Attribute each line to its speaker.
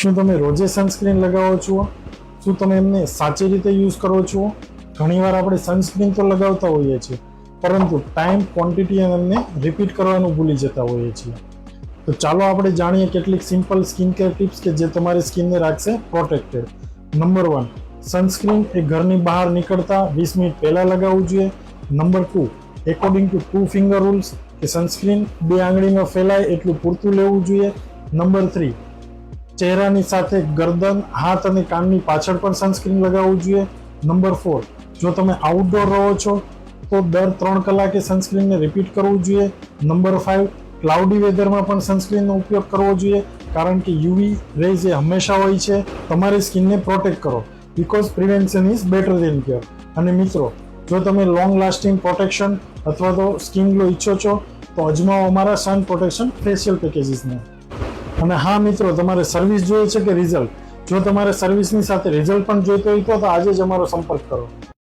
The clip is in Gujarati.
Speaker 1: શું તમે રોજે સનસ્ક્રીન લગાવો છો? શું તમે એમને સાચી રીતે યુઝ કરો છો? ઘણીવાર આપણે સનસ્ક્રીન તો લગાવતા હોઈએ છીએ, પરંતુ ટાઈમ, ક્વોન્ટિટી અને એમને રિપીટ કરવાનું ભૂલી જતા હોઈએ છીએ. તો ચાલો આપણે જાણીએ કેટલીક સિમ્પલ સ્કિન કેર ટિપ્સ કે જે તમારી સ્કિનને રાખશે પ્રોટેક્ટેડ. નંબર 1, સનસ્ક્રીન એ ઘરની બહાર નીકળતા 20 મિનિટ પહેલા લગાવવું જોઈએ. Number 2, according to 2 finger rules કે સનસ્ક્રીન 2 આંગળીમાં ફેલાય એટલું પૂરતું લેવું જોઈએ. નંબર 3, ચહેરાની સાથે ગરદન, હાથ અને કાનની પાછળ પણ સનસ્ક્રીન લગાવવું જોઈએ. નંબર 4, જો તમે આઉટડોર રહો છો તો દર 3 કલાકે સનસ્ક્રીનને રિપીટ કરવું જોઈએ. નંબર 5, ક્લાઉડી વેધરમાં પણ સનસ્ક્રીનનો ઉપયોગ કરવો જોઈએ, કારણ કે યુવી રેઝ એ હંમેશા હોય છે. તમારી સ્કિનને પ્રોટેક્ટ કરો, because prevention is better than cure. અને મિત્રો, જો તમે લોંગ લાસ્ટિંગ પ્રોટેક્શન અથવા તો સ્કિન ગ્લો ઈચ્છો છો તો અજમાવો અમારા સન પ્રોટેક્શન ફેશિયલ પેકેજીસને. અને હા મિત્રો, તમારે સર્વિસ જોઈએ છે કે રિઝલ્ટ? જો તમારે સર્વિસની સાથે રિઝલ્ટ પણ જોઈતો હોય તો આજે જ અમારો સંપર્ક કરો.